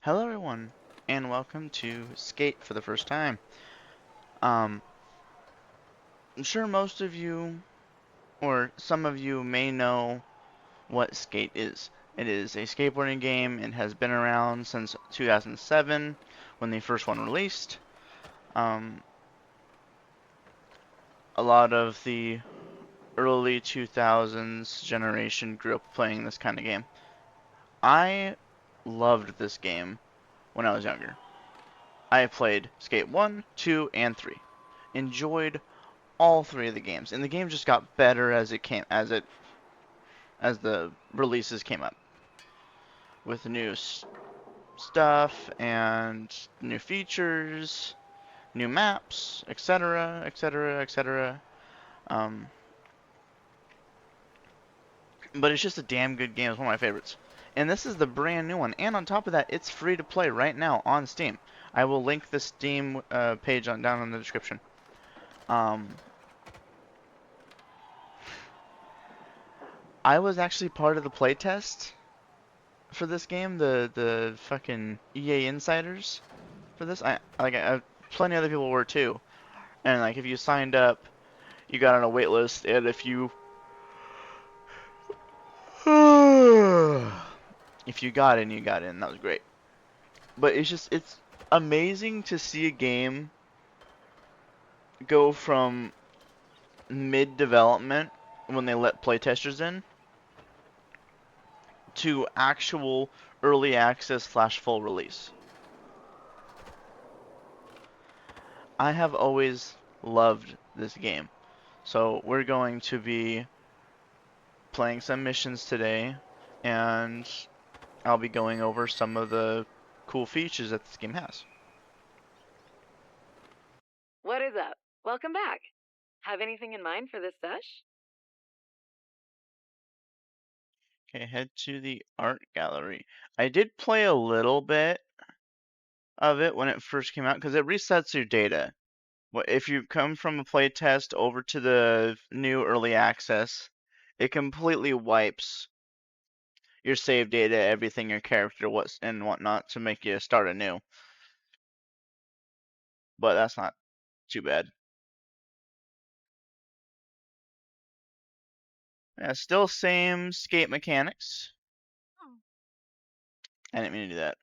Hello everyone, and welcome to Skate for the first time. Um, I'm sure most of you, or some of you may know what Skate is. It is a skateboarding game. It has been around since 2007, when the first one released. Um, a lot of the early 2000s generation grew up playing this kind of game. I loved this game when I was younger. I played Skate 1, 2, and 3. Enjoyed all three of the games, and the game just got better as the releases came up with new stuff and new features, new maps, etc., etc., etc. Um, but it's just a damn good game. It's one of my favorites. And this is the brand new one. And on top of that, it's free to play right now on Steam. I will link the Steam page down in the description. Um, I was actually part of the playtest for this game, the fucking EA insiders for this. Plenty other people were too. And like if you signed up, you got on a wait list, and if you if you got in, you got in. That was great. But it's amazing to see a game go from mid development when they let playtesters in to actual early access slash full release. I have always loved this game. So we're going to be playing some missions today, and I'll be going over some of the cool features that this game has. What is up? Welcome back. Have anything in mind for this sesh? Okay, head to the art gallery. I did play a little bit of it when it first came out because it resets your data. If you come from a playtest over to the new early access, it completely wipes your save data, everything, your character, what's and whatnot, to make you start anew. But that's not too bad. Yeah, still same skate mechanics. I didn't mean to do that.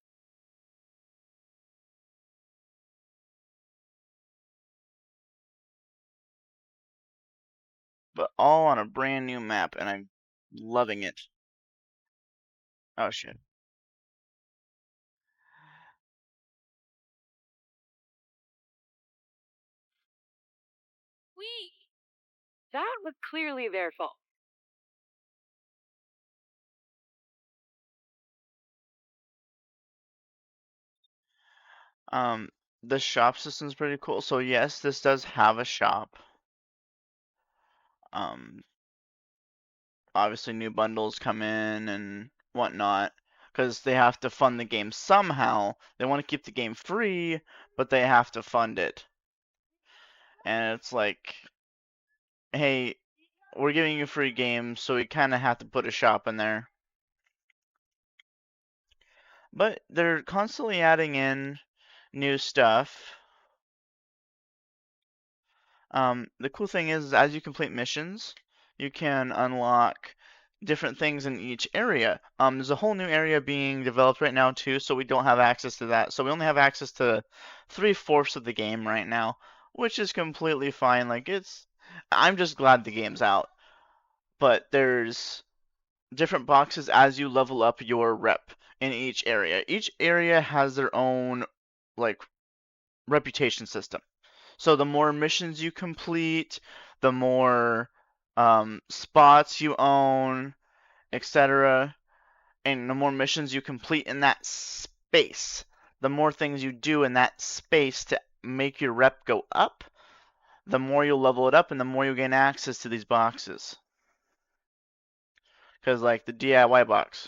But all on a brand new map, and I'm loving it. Oh shit. That was clearly their fault. Um, the shop system's pretty cool. So yes, this does have a shop. Um, Obviously new bundles come in and whatnot because they have to fund the game somehow. They want to keep the game free, but they have to fund it. And it's like, hey, we're giving you a free game, so we kind of have to put a shop in there. But they're constantly adding in new stuff. The cool thing is, as you complete missions, you can unlock different things in each area. There's a whole new area being developed right now too, so we don't have access to that. So we only have access to 3/4 of the game right now, which is completely fine. I'm just glad the game's out. But there's different boxes as you level up your rep in each area. Each area has their own like reputation system. So the more missions you complete, the more spots you own, etc., and the more missions you complete in that space, the more things you do in that space to make your rep go up, the more you'll level it up and the more you gain access to these boxes. Because, like the DIY box,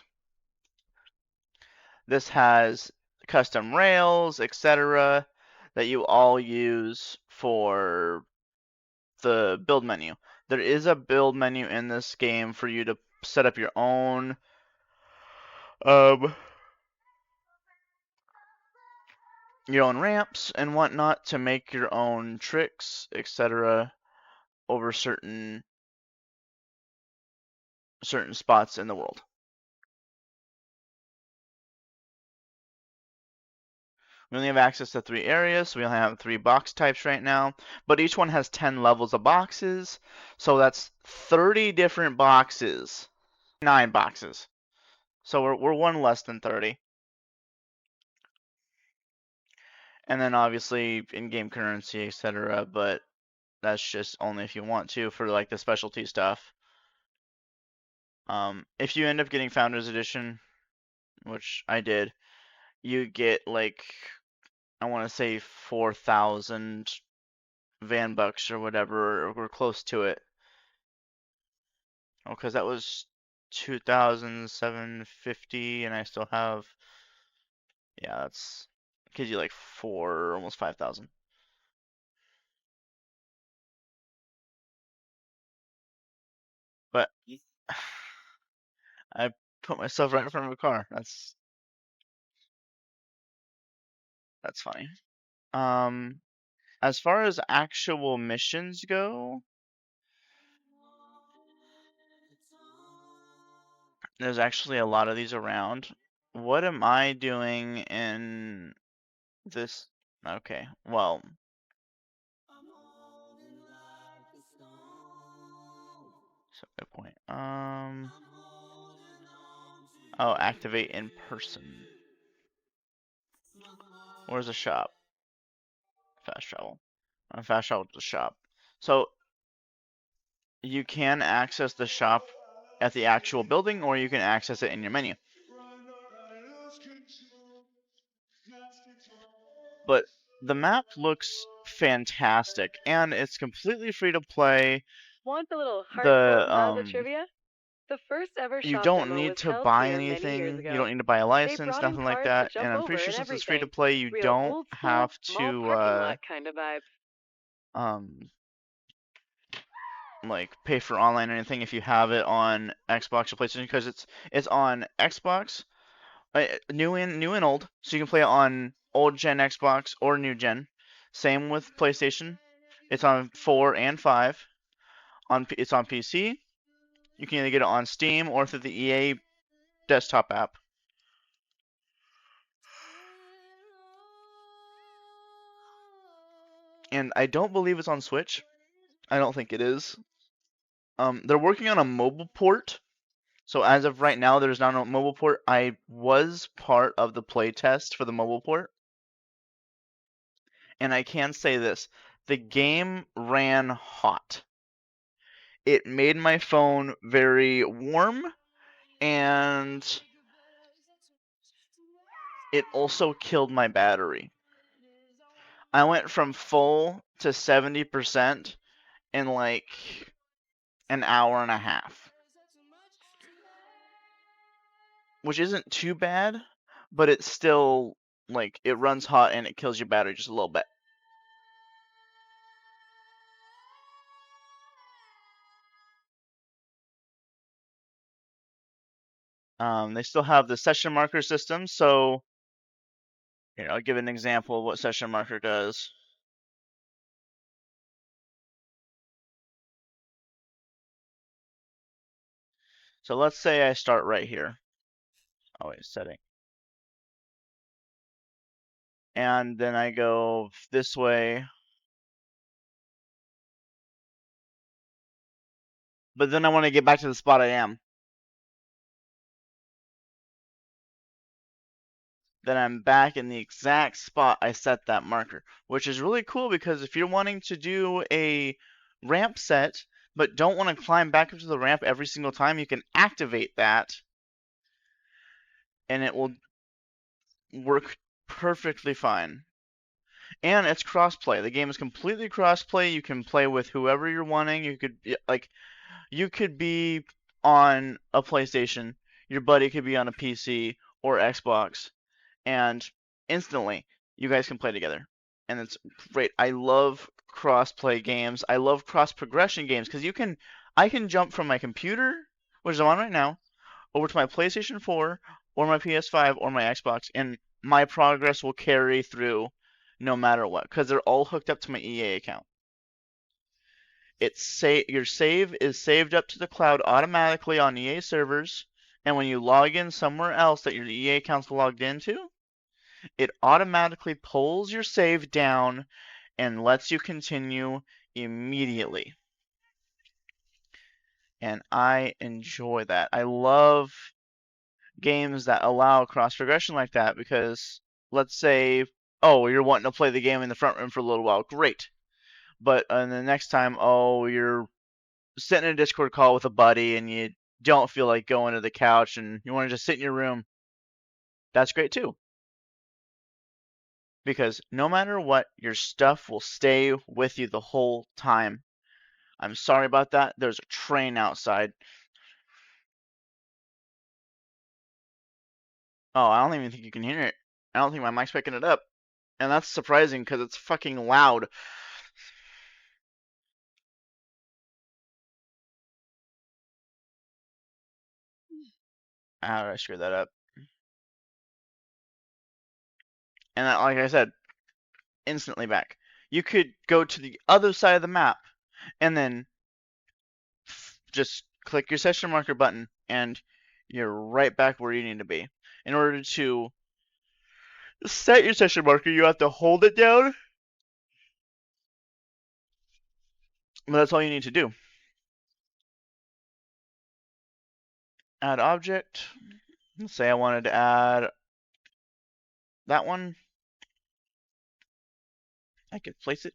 this has custom rails, etc., that you all use for the build menu. There is a build menu in this game for you to set up your own um your own ramps and whatnot to make your own tricks, etc., over certain spots in the world. We only have access to 3 areas, so we only have 3 box types right now, but each one has 10 levels of boxes, so that's 30 different boxes. 9 boxes. So we're one less than 30. And then obviously in-game currency, etc., but that's just only if you want to for like the specialty stuff. If you end up getting Founders Edition, which I did, you get like I want to say 4,000 Van Bucks or whatever, or close to it. Oh, because that was 2,750, and I still have, yeah, that's gives you like four, almost 5,000. But I put myself right in front of a car. That's funny. Um, as far as actual missions go, there's actually a lot of these around. What am I doing in this? Okay, well, so good point. Oh, activate in person. Where's the shop? Fast travel. Fast travel to the shop. So you can access the shop at the actual building, or you can access it in your menu. But the map looks fantastic, and it's completely free to play. Want a little The heartfelt Zaza trivia? The first ever You shop don't demo need was to held buy here many years anything. You don't ago. need to buy a They license, brought in nothing like cars to that. And jump I'm pretty over sure and since it's free to everything. play, you Real don't old school, have mall to parking lot kind of vibes. um like pay for online or anything if you have it on Xbox or PlayStation, because it's on Xbox, new and old, so you can play it on old gen Xbox or new gen. Same with PlayStation. It's on 4 and 5. It's on PC. You can either get it on Steam or through the EA desktop app. And I don't believe it's on Switch. I don't think it is. They're working on a mobile port. So as of right now, there's not a mobile port. I was part of the play test for the mobile port, and I can say this: the game ran hot. It made my phone very warm, and it also killed my battery. I went from full to 70% in like an hour and a half, which isn't too bad, but it's still like it runs hot and it kills your battery just a little bit. They still have the session marker system, so here I'll give an example of what session marker does. So let's say I start right here. Oh wait, setting. And then I go this way. But then I want to get back to the spot I am. Then I'm back in the exact spot I set that marker, which is really cool because if you're wanting to do a ramp set but don't want to climb back up to the ramp every single time, you can activate that and it will work perfectly fine. And it's crossplay. The game is completely crossplay. You can play with whoever you're wanting. You could be on a PlayStation, your buddy could be on a PC or Xbox, and instantly you guys can play together. And it's great. I love cross-play games. I love cross-progression games because I can jump from my computer, which I'm on right now, over to my PlayStation 4 or my PS5 or my Xbox, and my progress will carry through no matter what, because they're all hooked up to my EA account. Your save is saved up to the cloud automatically on EA servers, and when you log in somewhere else that your EA account's logged into, it automatically pulls your save down and lets you continue immediately. And I enjoy that. I love games that allow cross progression like that because let's say, oh, you're wanting to play the game in the front room for a little while. Great. But the next time, oh, you're sitting in a Discord call with a buddy and you don't feel like going to the couch and you want to just sit in your room. That's great too. Because no matter what, your stuff will stay with you the whole time. I'm sorry about that. There's a train outside. Oh, I don't even think you can hear it. I don't think my mic's picking it up. And that's surprising because it's fucking loud. How did I screw that up? And that, like I said, instantly back. You could go to the other side of the map and then just click your session marker button and you're right back where you need to be. In order to set your session marker, you have to hold it down, but that's all you need to do. Add object. Let's say I wanted to add that one. I could place it.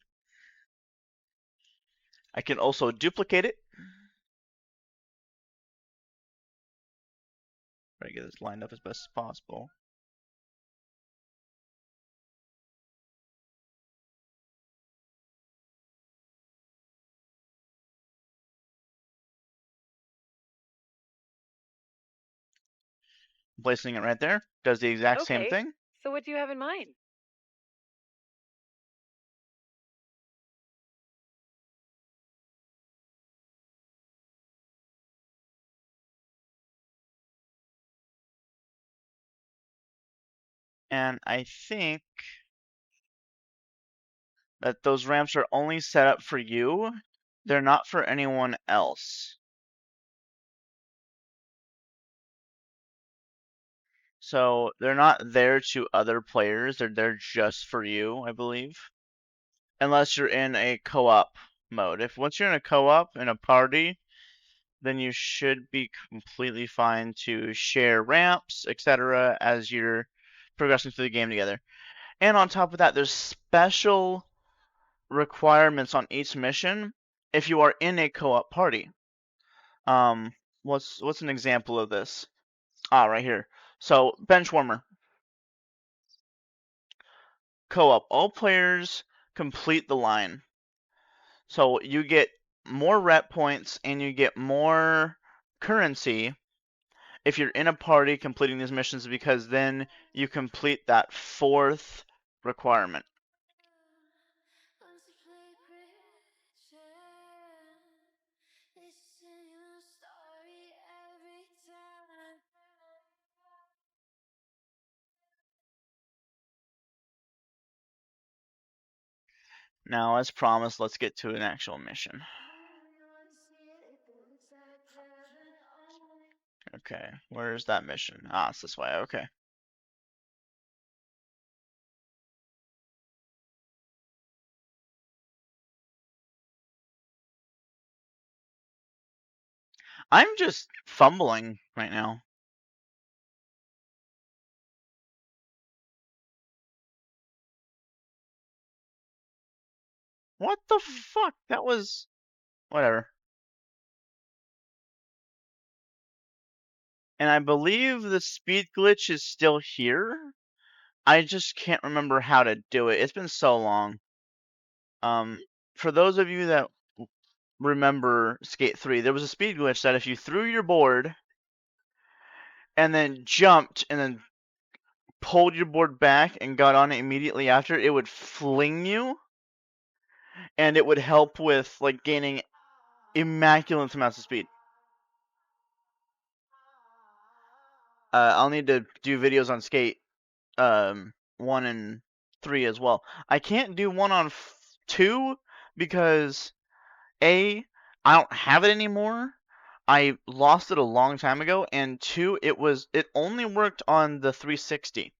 I can also duplicate it. Try to get this lined up as best as possible. Placing it right there does the exact same Okay, thing. so what do you have in mind? And I think that those ramps are only set up for you. They're not for anyone else. So they're not there to other players. They're there just for you, I believe. Unless you're in a co-op mode. If once you're in a co-op in a party, then you should be completely fine to share ramps, etc. as you're progressing through the game together. And on top of that, there's special requirements on each mission if you are in a co-op party. Um, what's an example of this? Ah, right here. So bench warmer co-op. All players complete the line, so you get more rep points and you get more currency if you're in a party completing these missions because then you complete that fourth requirement. Now, as promised, let's get to an actual mission. Okay, where's that mission? Ah, it's this way. Okay. I'm just fumbling right now. What the fuck? That was... Whatever. And I believe the speed glitch is still here. I just can't remember how to do it. It's been so long. For those of you that remember Skate 3, there was a speed glitch that if you threw your board and then jumped and then pulled your board back and got on it immediately after, it would fling you and it would help with like gaining immaculate amounts of speed. I'll need to do videos on Skate 1 and 3 as well. I can't do 1 on 2 because A, I don't have it anymore. I lost it a long time ago, and 2, it only worked on the 360.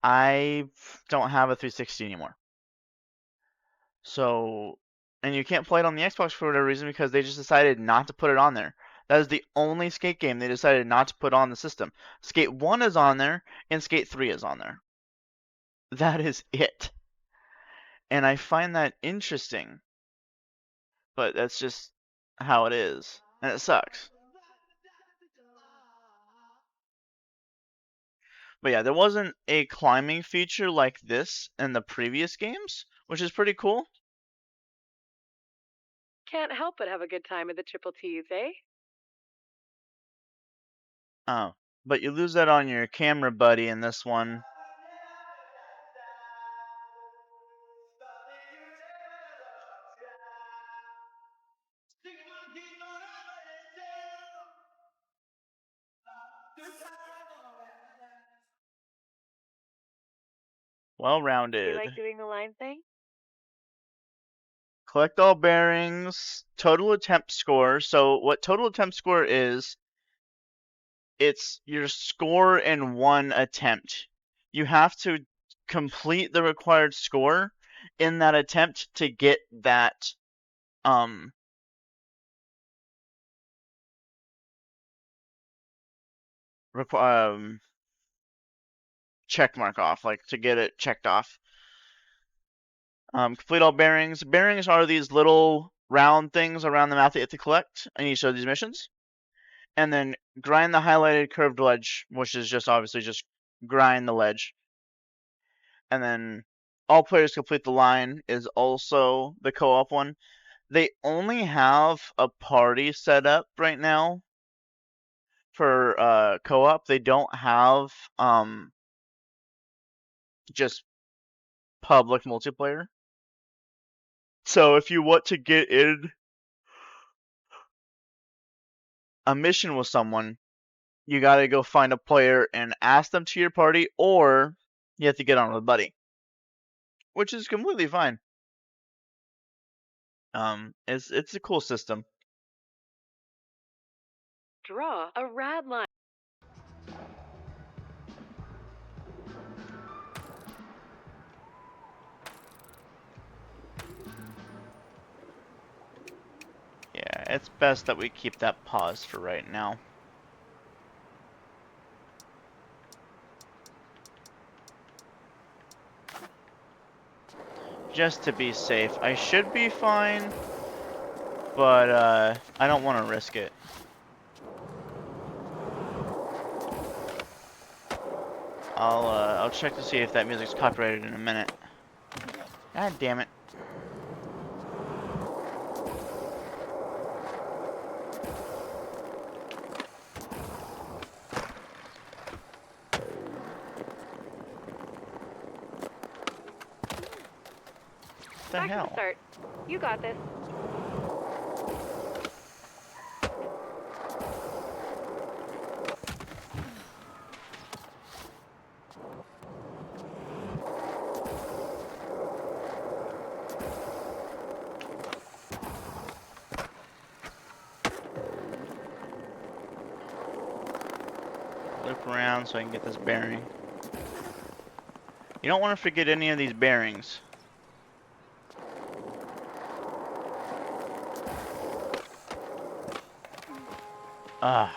I don't have a 360 anymore. So, and you can't play it on the Xbox for whatever reason because they just decided not to put it on there. That is the only Skate game they decided not to put on the system. Skate 1 is on there, and Skate 3 is on there. That is it. And I find that interesting, but that's just how it is. And it sucks. But yeah, there wasn't a climbing feature like this in the previous games, which is pretty cool. Can't help but have a good time at the Triple T's, eh? Oh, but you lose that on your camera buddy in this one. Do you Well-rounded. like doing the line thing? Collect all bearings, total attempt score. So what total attempt score is, it's your score in one attempt. You have to complete the required score in that attempt to get that um check mark off, like to get it checked off. Complete all bearings. Bearings are these little round things around the map that you have to collect in each of these missions. And then grind the highlighted curved ledge, which is just obviously just grind the ledge. And then all players complete the line is also the co-op one. They only have a party set up right now for co-op. They don't have just public multiplayer. So if you want to get in a mission with someone, you gotta go find a player and ask them to your party, or you have to get on with a buddy, which is completely fine. It's a cool system. Draw a rad line. Yeah, it's best that we keep that paused for right now. Just to be safe. I should be fine, but I don't want to risk it. I'll check to see if that music's copyrighted in a minute. God damn it. What the Back to hell? the start. You got this. Loop around so I can get this bearing. You don't want to forget any of these bearings. Ah.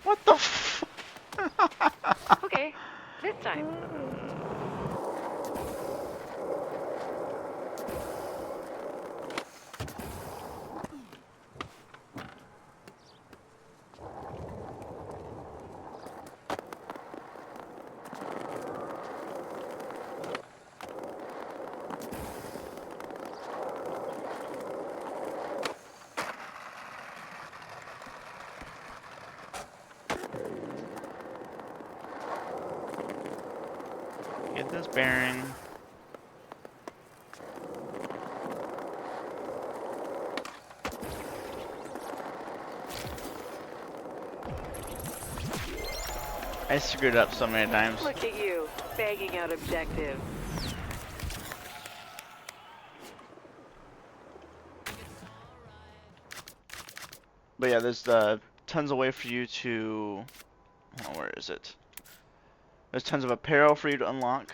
What the f- Okay, this time. Get this bearing. I screwed up so many times. Look at you, bagging out objectives. But yeah, there's tons of way for you to. Oh, where is it? There's tons of apparel for you to unlock.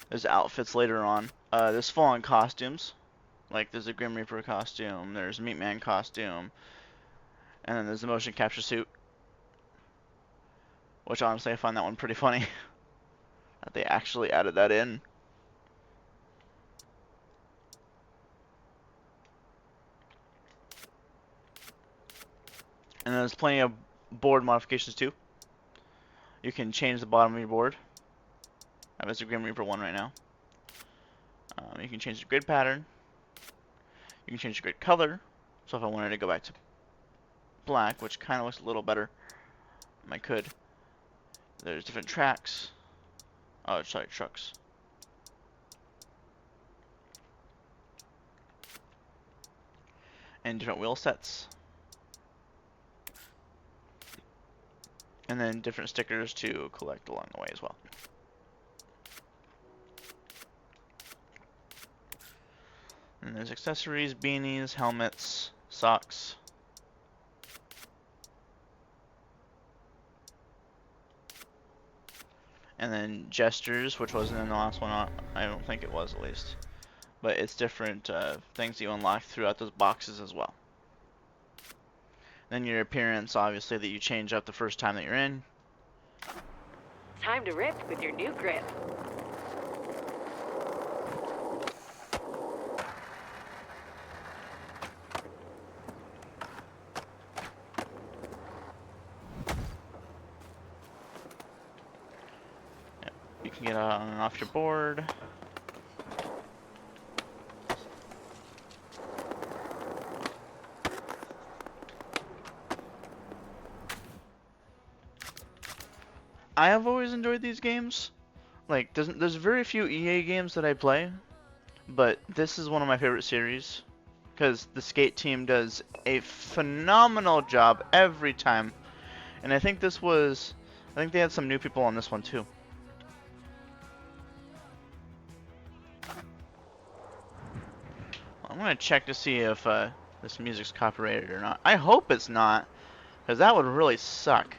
There's outfits later on. There's full-on costumes. Like there's a Grim Reaper costume, there's a Meat Man costume, and then there's the motion capture suit. Which honestly I find that one pretty funny. That they actually added that in. And there's plenty of board modifications too. You can change the bottom of your board. I have a Grim Reaper one right now. You can change the grid pattern. You can change the grid color. So if I wanted to go back to black, which kind of looks a little better, I could. There's different tracks. Oh, sorry, trucks. And different wheel sets. And then different stickers to collect along the way as well. And there's accessories, beanies, helmets, socks. And then gestures, which wasn't in the last one. I don't think it was, at least. But it's different things you unlock throughout those boxes as well. Then your appearance, obviously, that you change up the first time that you're in. Time to rip with your new grip. Yep. You can get on and off your board. I have always enjoyed these games. Like, there's very few EA games that I play, but this is one of my favorite series because the skate team does a phenomenal job every time. And I think they had some new people on this one too. I'm gonna check to see if this music's copyrighted or not. I hope it's not, because that would really suck.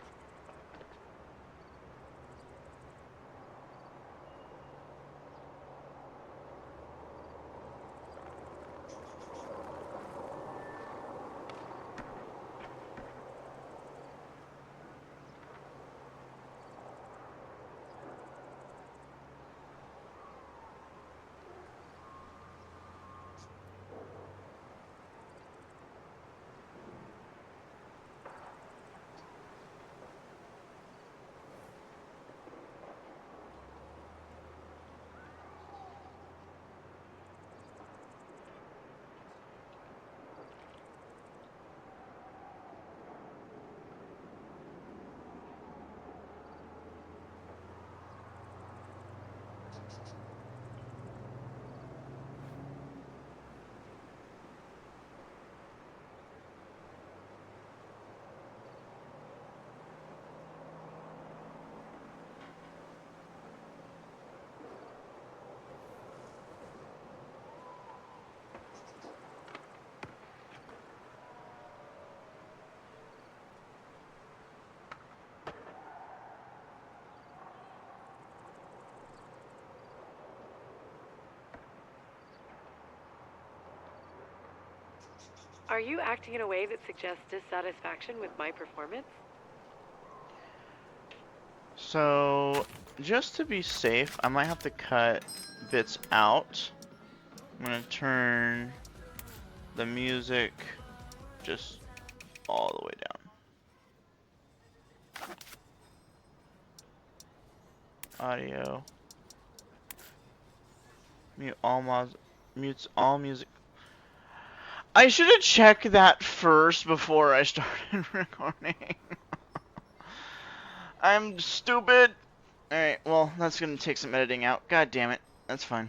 Are you acting in a way that suggests dissatisfaction with my performance? So, just to be safe, I might have to cut bits out. I'm gonna turn the music just all the way down. Audio. Mutes all music. I should have checked that first before I started recording. I'm stupid. Alright, well, that's gonna take some editing out. God damn it. That's fine.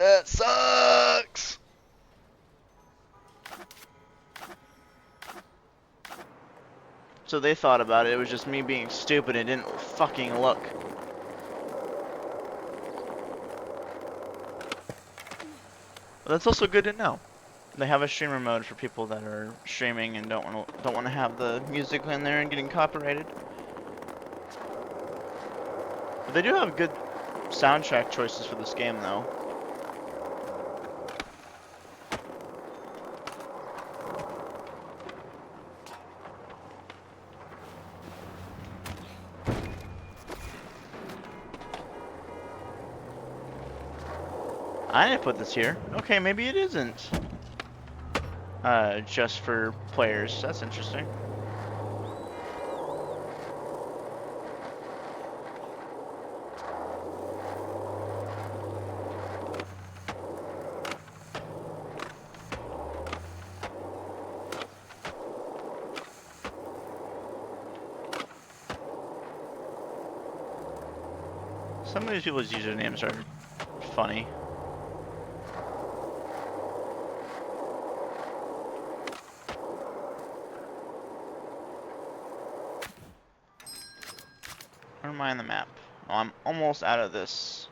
That sucks! So they thought about it. It was just me being stupid and didn't fucking look. But that's also good to know. They have a streamer mode for people that are streaming and don't want to have the music in there and getting copyrighted. But they do have good soundtrack choices for this game, though. I didn't put this here. Okay, maybe it isn't. Just for players. That's interesting. Some of these people's usernames are funny. Where am I on the map? Oh, I'm almost out of this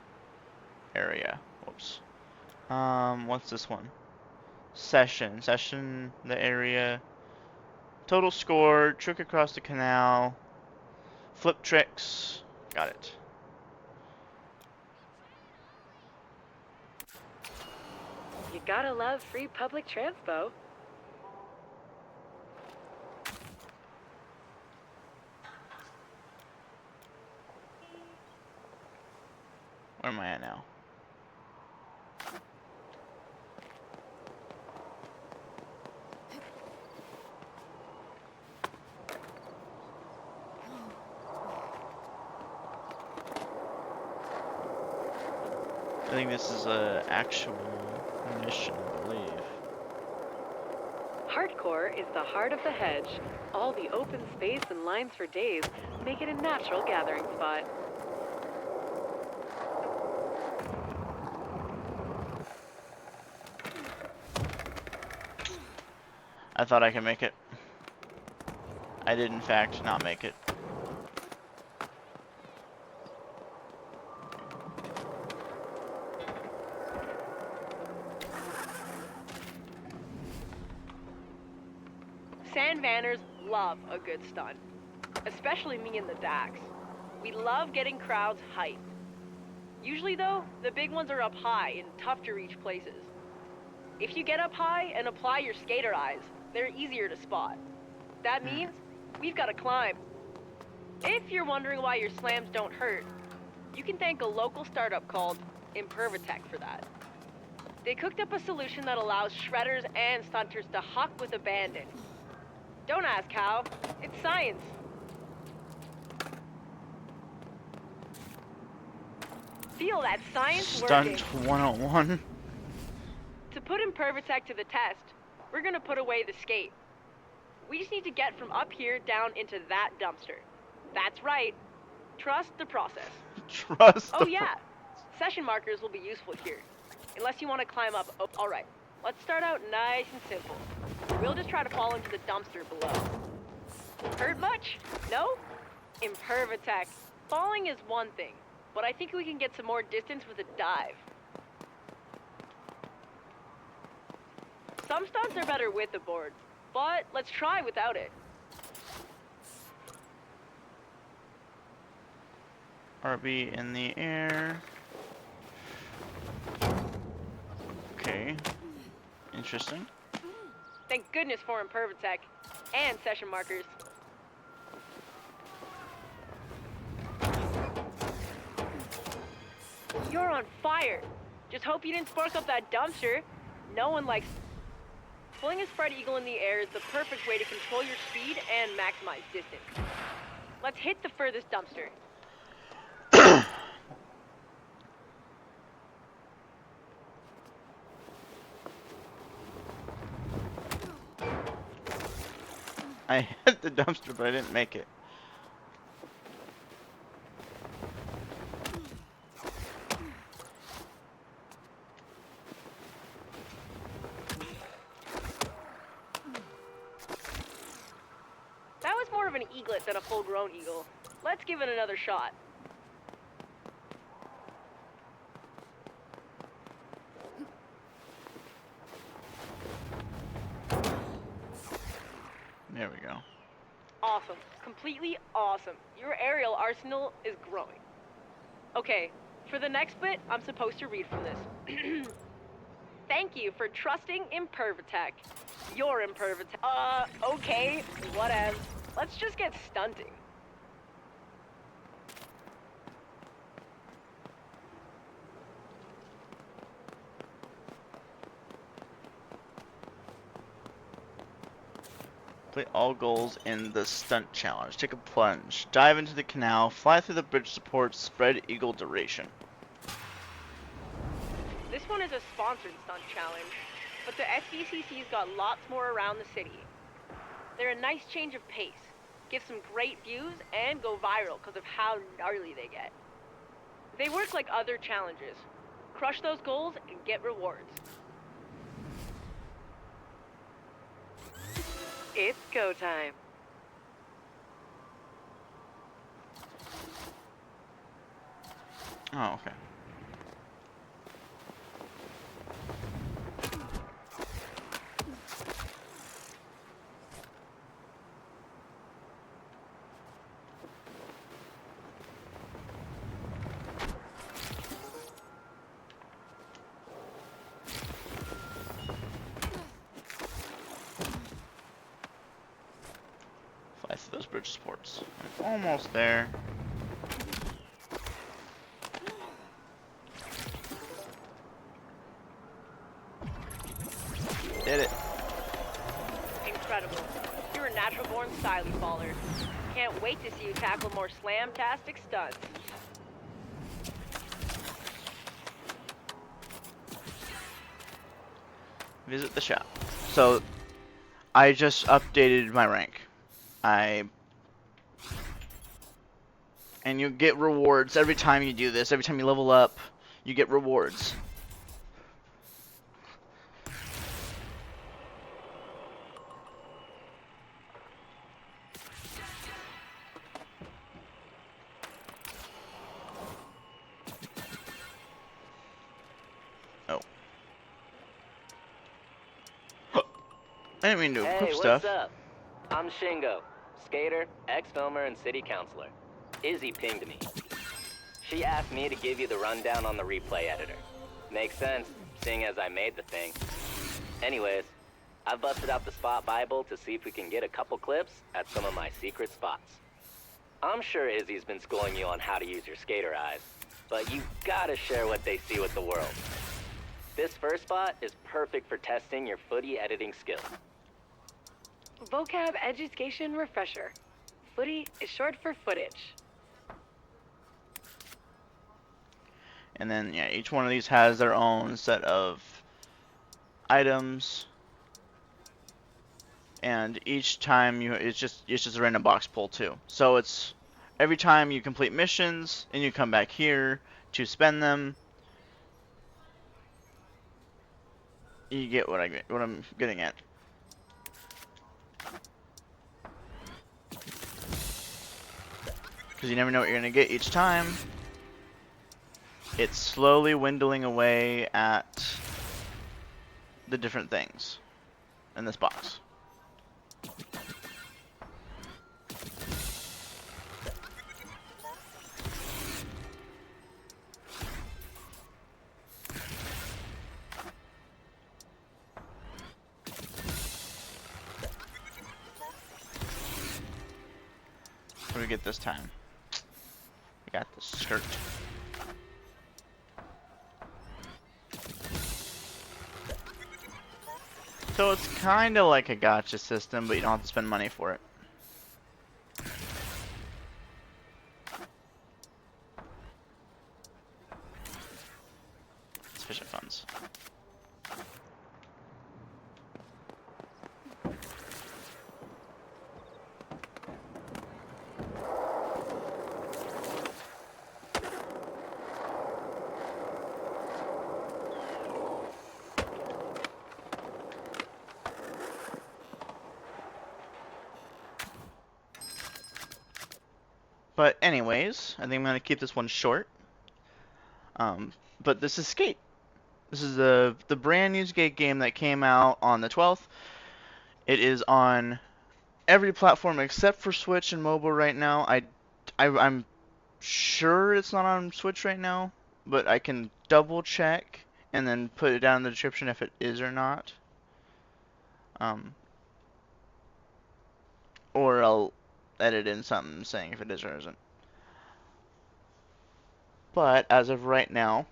area. Whoops. What's this one? Session, the area. Total score, trick across the canal. Flip tricks. Got it. You gotta love free public transpo. Where am I at now? I think this is a actual mission, I believe. Hardcore is the heart of the hedge. All the open space and lines for days make it a natural gathering spot. I thought I could make it. I did, in fact, not make it. Sand vanners love a good stunt, especially me and the Dax. We love getting crowds hyped. Usually though, the big ones are up high and tough to reach places. If you get up high and apply your skater eyes, they're easier to spot. That means we've got to climb. If you're wondering why your slams don't hurt, you can thank a local startup called Impervatech for that. They cooked up a solution that allows shredders and stunters to huck with abandon. Don't ask how, it's science. Feel that science working. Stunt 101. To put Impervatech to the test, we're gonna put away the skate. We just need to get from up here down into that dumpster. That's right. Trust the process. Trust. Oh yeah, session markers will be useful here. Unless you want to climb up. Oh, all right. Let's start out nice and simple. We'll just try to fall into the dumpster below. Hurt much? No? Impervatech. Falling is one thing, but I think we can get some more distance with a dive. Some stunts are better with the board, but let's try without it. RB in the air. Okay. Interesting. Thank goodness for Impervatech and session markers. You're on fire. Just hope you didn't spark up that dumpster. No one likes... Pulling a spread eagle in the air is the perfect way to control your speed and maximize distance. Let's hit the furthest dumpster. I hit the dumpster, but I didn't make it. an eaglet than a full-grown eagle. Let's give it another shot. There we go. Awesome. Completely awesome. Your aerial arsenal is growing. Okay, for the next bit, I'm supposed to read from this. Thank you for trusting Impervitech. You're Impervitech. Okay, whatever. Let's just get stunting. Complete all goals in the stunt challenge. Take a plunge. Dive into the canal. Fly through the bridge supports. Spread eagle duration. This one is a sponsored stunt challenge, but the SDCC's got lots more around the city. They're a nice change of pace, give some great views, and go viral because of how gnarly they get. They work like other challenges. Crush those goals and get rewards. It's go time. Oh, okay. Fly through those bridge supports. I'm almost there. Did it. Incredible. You're a natural-born styly baller. Can't wait to see you tackle more slam-tastic stunts. Visit the shop. So, I just updated my rank. And you get rewards every time you do this. Every time you level up, you get rewards. Oh. I didn't mean to equip stuff. Hey, what's up? I'm Shingo, skater, ex-filmer, and city councilor. Izzy pinged me. She asked me to give you the rundown on the replay editor. Makes sense, seeing as I made the thing. Anyways, I've busted out the spot Bible to see if we can get a couple clips at some of my secret spots. I'm sure Izzy's been schooling you on how to use your skater eyes, but you gotta share what they see with the world. This first spot is perfect for testing your footy editing skills. Vocab education refresher. Footy is short for footage. And then, yeah, each one of these has their own set of items. And each time it's just a random box pull too. So it's every time you complete missions and you come back here to spend them, you get what I'm getting at. Because you never know what you're gonna get each time. It's slowly dwindling away at the different things in this box. What do we get this time? We got the skirt. So it's kind of like a gacha system, but you don't have to spend money for it. Sufficient funds. But anyways, I think I'm gonna keep this one short. But this is Skate. This is the brand new Skate game that came out on the 12th. It is on every platform except for Switch and mobile right now. I'm sure it's not on Switch right now, but I can double check and then put it down in the description if it is or not. Or I'll edit in something saying if it is or isn't. But as of right now,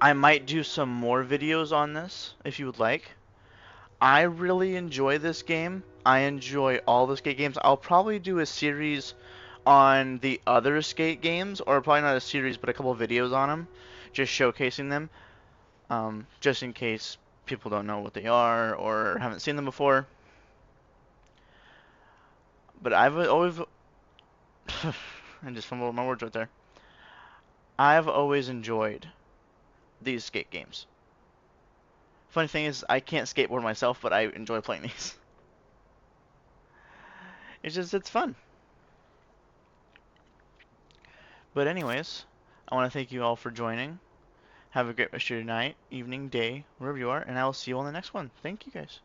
I might do some more videos on this if you would like. I really enjoy this game. I enjoy all the Skate games. I'll probably do a series on the other Skate games, or probably not a series, but a couple of videos on them, just showcasing them, just in case people don't know what they are or haven't seen them before. But I've always, I just fumbled my words right there. I've always enjoyed these Skate games. Funny thing is, I can't skateboard myself, but I enjoy playing these. It's fun. But anyways, I want to thank you all for joining. Have a great rest of your night, evening, day, wherever you are, and I will see you on the next one. Thank you guys.